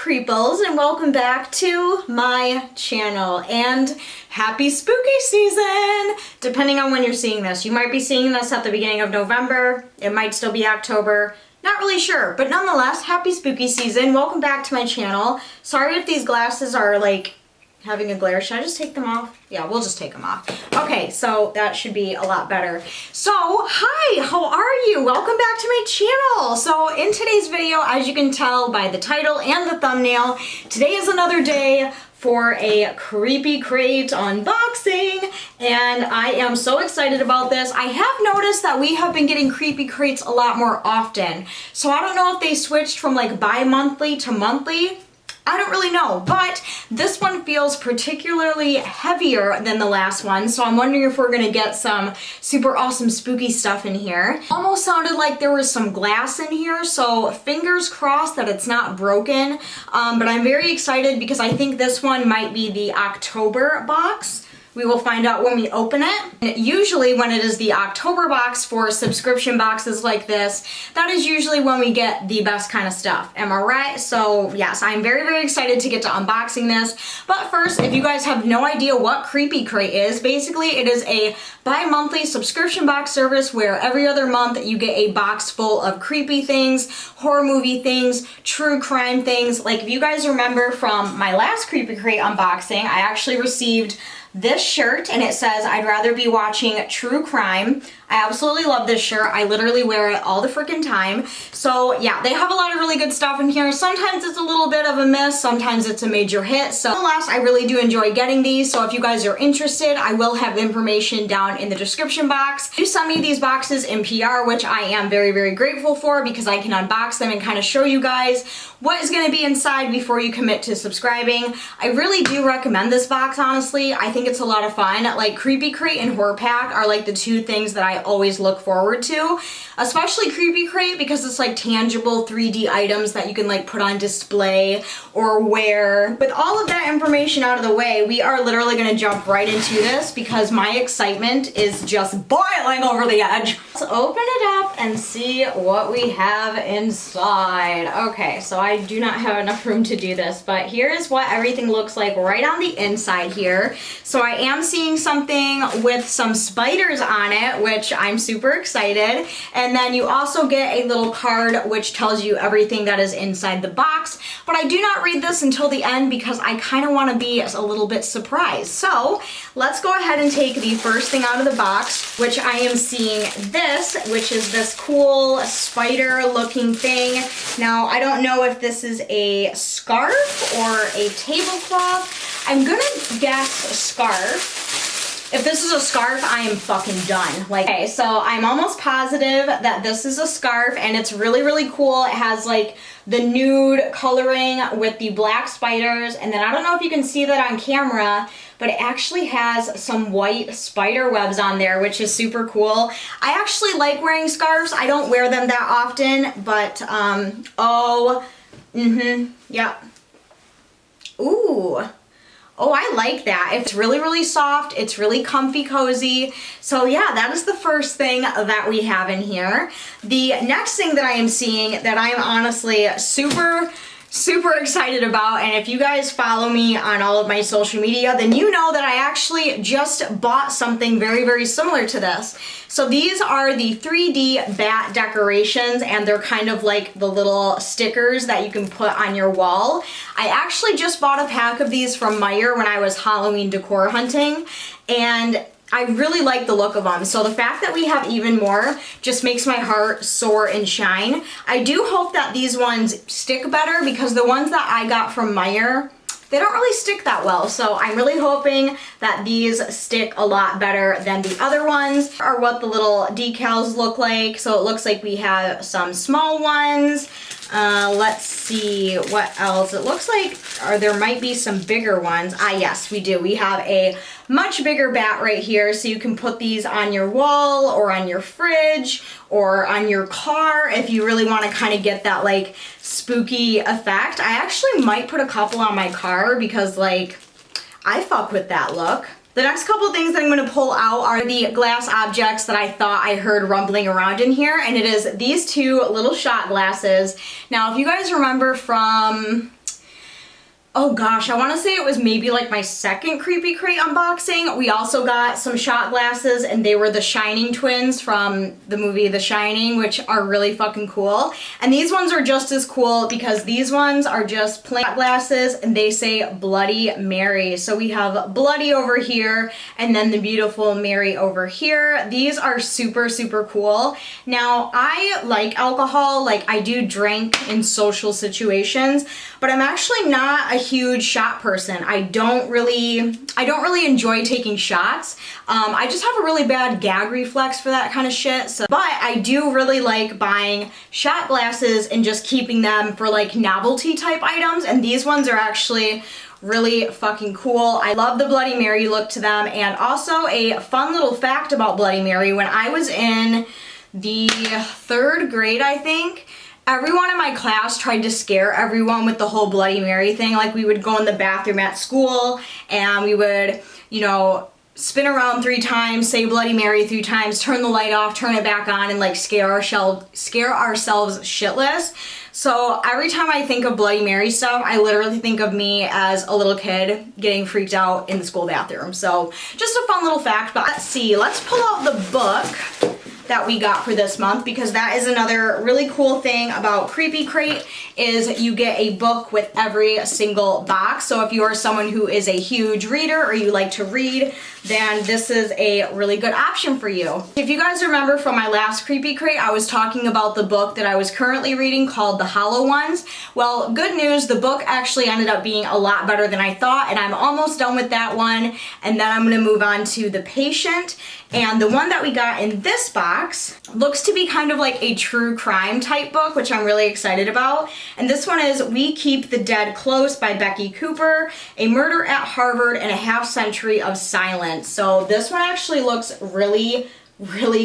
creeples, and welcome back to my channel, and happy spooky season! Depending on when you're seeing this. You might be seeing this at the beginning of November, it might still be October, not really sure, but nonetheless, happy spooky season. Welcome back to my channel. Sorry if these glasses are like having a glare. Should I just take them off? Yeah, we'll just take them off. Okay, so that should be a lot better. So, hi, how are you? Welcome back to my channel. So in today's video, as you can tell by the title and the thumbnail, today is another day for a creepy crate unboxing, and I am so excited about this. I have noticed that we have been getting creepy crates a lot more often. So I don't know if they switched from like bi-monthly to monthly. I don't really know, but this one feels particularly heavier than the last one, so I'm wondering if we're gonna get some super awesome spooky stuff in here. Almost sounded like there was some glass in here, so fingers crossed that it's not broken, but I'm very excited because I think this one might be the October box. We will find out when we open it. And usually when it is the October box for subscription boxes like this, that is usually when we get the best kind of stuff. Am I right? So yes, I'm very, very excited to get to unboxing this. But first, if you guys have no idea what Creepy Crate is, basically it is a bi-monthly subscription box service where every other month you get a box full of creepy things, horror movie things, true crime things. Like if you guys remember from my last Creepy Crate unboxing, I actually received this shirt, and it says, "I'd rather be watching true crime." I absolutely love this shirt. I literally wear it all the freaking time. So yeah, they have a lot of really good stuff in here. Sometimes it's a little bit of a miss, sometimes it's a major hit. So nonetheless, I really do enjoy getting these. So if you guys are interested, I will have information down in the description box. You send me these boxes in PR, which I am very, very grateful for because I can unbox them and kind of show you guys what is going to be inside before you commit to subscribing. I really do recommend this box, honestly. I think it's a lot of fun. Like Creepy Crate and Horror Pack are like the two things that I always look forward to, especially Creepy Crate because it's like tangible 3D items that you can like put on display or wear. With all of that information out of the way, we are literally going to jump right into this because my excitement is just boiling over the edge. Let's open it up and see what we have inside. Okay, so I do not have enough room to do this, but here is what everything looks like right on the inside here. So I am seeing something with some spiders on it, which I'm super excited. And then you also get a little card which tells you everything that is inside the box. But I do not read this until the end because I kind of want to be a little bit surprised. So let's go ahead and take the first thing out of the box, which I am seeing this, which is this cool spider looking thing. Now, I don't know if this is a scarf or a tablecloth. I'm gonna guess scarf. If this is a scarf, I am fucking done. Like, okay, so I'm almost positive that this is a scarf and it's really, really cool. It has like the nude coloring with the black spiders, and then I don't know if you can see that on camera, but it actually has some white spider webs on there, which is super cool. I actually like wearing scarves. I don't wear them that often, but yeah. Ooh. Oh, I like that. It's really, really soft. It's really comfy, cozy. So yeah, that is the first thing that we have in here. The next thing that I am seeing that I'm honestly super excited about, and if you guys follow me on all of my social media, then you know that I actually just bought something very, very similar to this. So these are the 3D bat decorations, and they're kind of like the little stickers that you can put on your wall. I actually just bought a pack of these from Meijer when I was Halloween decor hunting, and I really like the look of them. So the fact that we have even more just makes my heart soar and shine. I do hope that these ones stick better because the ones that I got from Meijer, they don't really stick that well. So I'm really hoping that these stick a lot better than the other ones. Are what the little decals look like. So it looks like we have some small ones. Let's see what else. It looks like there might be some bigger ones. Yes, we do. We have a much bigger bat right here, so you can put these on your wall or on your fridge or on your car if you really want to kind of get that like spooky effect. I actually might put a couple on my car because like I fuck with that look. The next couple things that I'm going to pull out are the glass objects that I thought I heard rumbling around in here, and it is these two little shot glasses. Now, if you guys remember from oh gosh, I want to say it was maybe like my second Creepy Crate unboxing. We also got some shot glasses, and they were the Shining twins from the movie The Shining, which are really fucking cool. And these ones are just as cool because these ones are just plain glasses and they say Bloody Mary. So we have Bloody over here and then the beautiful Mary over here. These are super, super cool. Now, I like alcohol, like I do drink in social situations, but I'm actually not a huge shot person. I don't really enjoy taking shots. I just have a really bad gag reflex for that kind of shit. So, but I do really like buying shot glasses and just keeping them for like novelty type items. And these ones are actually really fucking cool. I love the Bloody Mary look to them. And also a fun little fact about Bloody Mary, when I was in the 3rd grade, I think, everyone in my class tried to scare everyone with the whole Bloody Mary thing. Like, we would go in the bathroom at school and we would, you know, spin around 3 times, say Bloody Mary 3 times, turn the light off, turn it back on, and like scare ourselves shitless. So every time I think of Bloody Mary stuff, I literally think of me as a little kid getting freaked out in the school bathroom. So just a fun little fact. But let's see, let's pull out the book that we got for this month, because that is another really cool thing about Creepy Crate, is you get a book with every single box. So if you are someone who is a huge reader or you like to read, then this is a really good option for you. If you guys remember from my last Creepy Crate, I was talking about the book that I was currently reading called The Hollow Ones. Well, good news, the book actually ended up being a lot better than I thought, and I'm almost done with that one. And then I'm gonna move on to The Patient. And the one that we got in this box looks to be kind of like a true crime type book, which I'm really excited about. And this one is We Keep the Dead Close by Becky Cooper, A Murder at Harvard and a Half Century of Silence. So this one actually looks really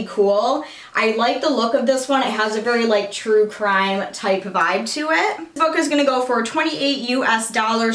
cool. I like the look of this one. It has a very like true crime type vibe to it. This book is gonna go for $28 US,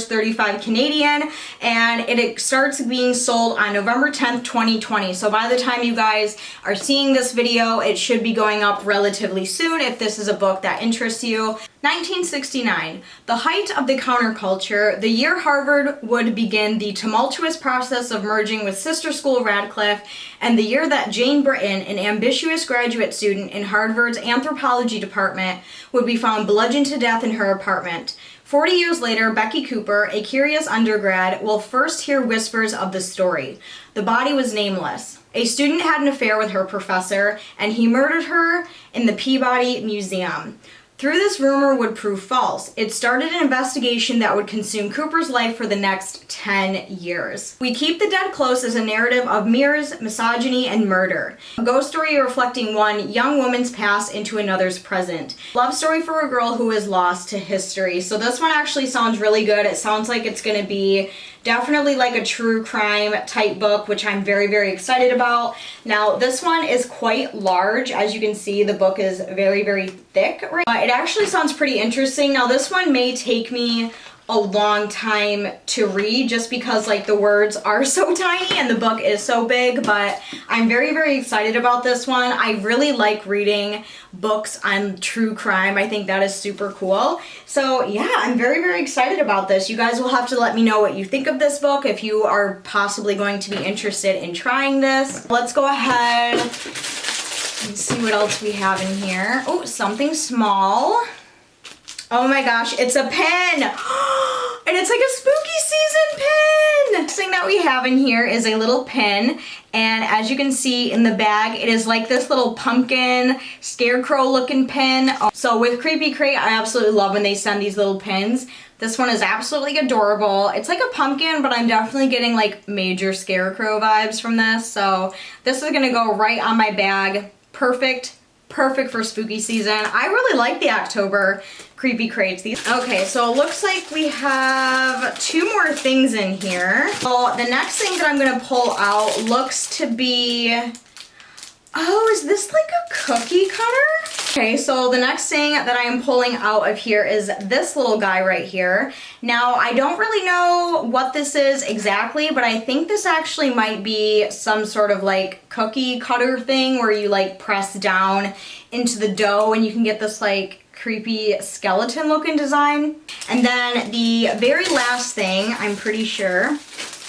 35 Canadian, and it starts being sold on November 10th, 2020. So by the time you guys are seeing this video, it should be going up relatively soon if this is a book that interests you. 1969, the height of the counterculture, the year Harvard would begin the tumultuous process of merging with sister school Radcliffe, and the year that Jane Britton, an ambitious graduate student in Harvard's anthropology department, would be found bludgeoned to death in her apartment. 40 years later, Becky Cooper, a curious undergrad, will first hear whispers of the story. The body was nameless. A student had an affair with her professor, and he murdered her in the Peabody Museum. Through this rumor would prove false. It started an investigation that would consume Cooper's life for the next 10 years. We Keep the Dead Close is a narrative of mirrors, misogyny, and murder. A ghost story reflecting one young woman's past into another's present. Love story for a girl who is lost to history. So this one actually sounds really good. It sounds like it's gonna be definitely like a true crime type book, which I'm very excited about. Now, this one is quite large. As you can see, the book is very thick. It actually sounds pretty interesting. Now, this one may take me a long time to read just because like the words are so tiny and the book is so big, but I'm very excited about this one. I really like reading books on true crime. I think that is super cool. So yeah, I'm very excited about this. You guys will have to let me know what you think of this book if you are possibly going to be interested in trying this. Let's go ahead and see what else we have in here. Oh, something small. Oh my gosh, it's a pen! And it's like a spooky season pen! Next thing that we have in here is a little pin, and as you can see in the bag, it is like this little pumpkin, scarecrow looking pin. So with Creepy Crate, I absolutely love when they send these little pins. This one is absolutely adorable. It's like a pumpkin, but I'm definitely getting like major scarecrow vibes from this. So this is gonna go right on my bag. Perfect for spooky season. I really like the October Creepy Crates. Okay, so it looks like we have 2 more things in here. Well, the next thing that I'm gonna pull out looks to be, oh, is this like a cookie cutter? Okay, so the next thing that I am pulling out of here is this little guy right here. Now, I don't really know what this is exactly, but I think this actually might be some sort of like cookie cutter thing where you like press down into the dough and you can get this like creepy skeleton looking design. And then the very last thing, I'm pretty sure,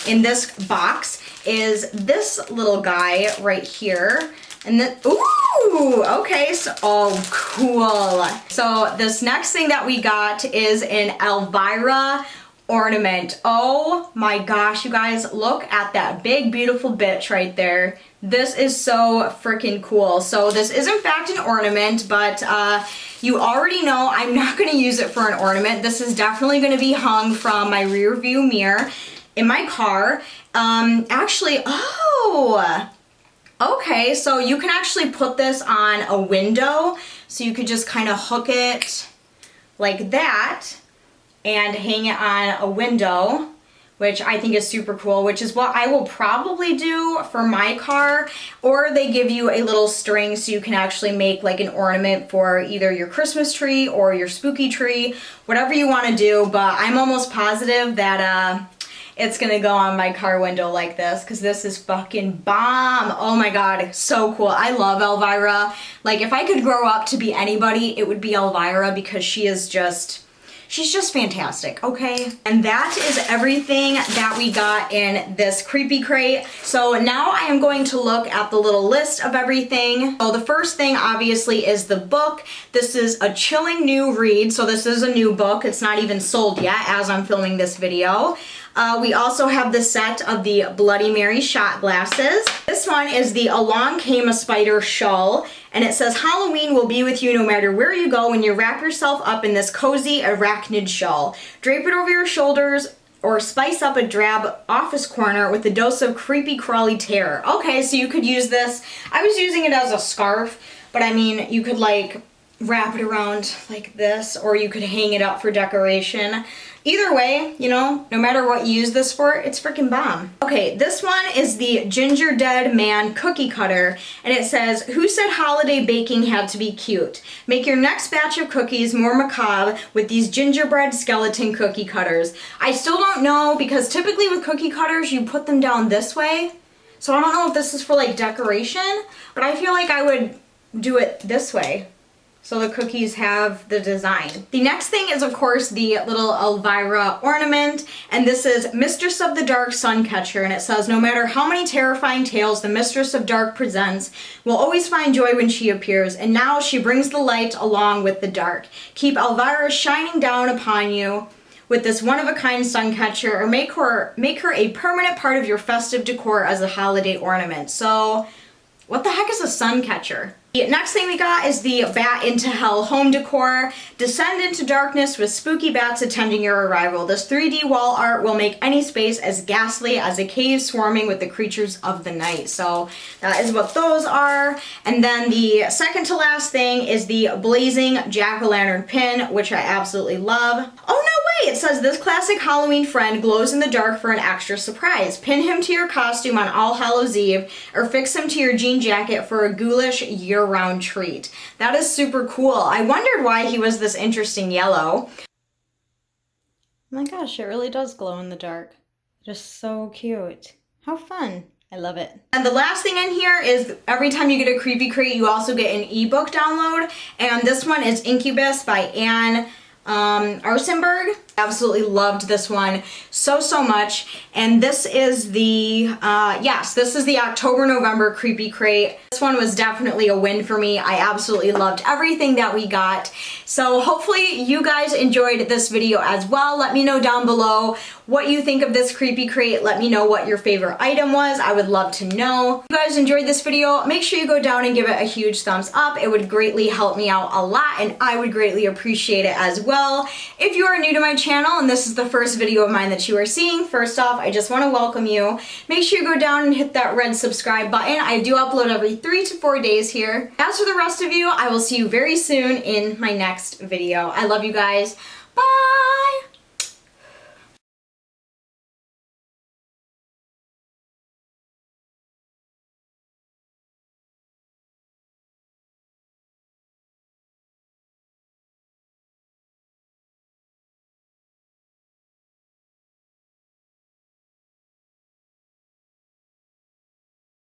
in this box is this little guy right here. And then, ooh, okay, so, oh, cool. So this next thing that we got is an Elvira ornament. Oh my gosh, you guys, look at that big, beautiful bitch right there. This is so freaking cool. So this is in fact an ornament, but you already know I'm not gonna use it for an ornament. This is definitely gonna be hung from my rear view mirror in my car. Actually, oh, okay, so you can actually put this on a window. So you could just kind of hook it like that and hang it on a window, which I think is super cool, which is what I will probably do for my car. Or they give you a little string so you can actually make like an ornament for either your Christmas tree or your spooky tree, whatever you want to do. But I'm almost positive that it's gonna go on my car window like this, because this is fucking bomb. Oh my god, so cool. I love Elvira. Like, if I could grow up to be anybody, it would be Elvira, because she's just fantastic, okay? And that is everything that we got in this creepy crate. So now I am going to look at the little list of everything. So the first thing obviously is the book. This is a chilling new read, so this is a new book. It's not even sold yet as I'm filming this video. We also have the set of the Bloody Mary shot glasses. This one is the Along Came a Spider shawl, and it says Halloween will be with you no matter where you go when you wrap yourself up in this cozy arachnid shawl. Drape it over your shoulders or spice up a drab office corner with a dose of creepy crawly terror. Okay, so you could use this. I was using it as a scarf, but I mean, you could like wrap it around like this, or you could hang it up for decoration. Either way, you know, no matter what you use this for, it's freaking bomb. Okay, this one is the Ginger Dead Man cookie cutter, and it says, who said holiday baking had to be cute? Make your next batch of cookies more macabre with these gingerbread skeleton cookie cutters. I still don't know, because typically with cookie cutters, you put them down this way. So I don't know if this is for like decoration, but I feel like I would do it this way, so the cookies have the design. The next thing is, of course, the little Elvira ornament, and this is Mistress of the Dark Suncatcher, and it says, no matter how many terrifying tales the Mistress of Dark presents, we'll always find joy when she appears, and now she brings the light along with the dark. Keep Elvira shining down upon you with this one-of-a-kind suncatcher, or make her a permanent part of your festive decor as a holiday ornament. So, what the heck is a suncatcher? The next thing we got is the Bat into Hell home decor. Descend into darkness with spooky bats attending your arrival. This 3D wall art will make any space as ghastly as a cave swarming with the creatures of the night. So that is what those are. And then the second to last thing is the blazing jack-o'-lantern pin, which I absolutely love. Oh no way! It says this classic Halloween friend glows in the dark for an extra surprise. Pin him to your costume on All Hallows Eve, or fix him to your jean jacket for a ghoulish year-round treat. That is super cool. I wondered why he was this interesting yellow. Oh my gosh, it really does glow in the dark. Just so cute. How fun. I love it. And the last thing in here is every time you get a creepy crate, you also get an ebook download. And this one is Incubus by Anne Arsenberg. Absolutely loved this one so much. And this is the this is the October-November creepy crate. This one was definitely a win for me. I absolutely loved everything that we got. So hopefully you guys enjoyed this video as well. Let me know down below what you think of this creepy crate. Let me know what your favorite item was. I would love to know. If you guys enjoyed this video, make sure you go down and give it a huge thumbs up. It would greatly help me out a lot, and I would greatly appreciate it as well. If you are new to my channel and this is the first video of mine that you are seeing, first off, I just want to welcome you. Make sure you go down and hit that red subscribe button. I do upload every 3 to 4 days here. As for the rest of you, I will see you very soon in my next video. I love you guys. Bye!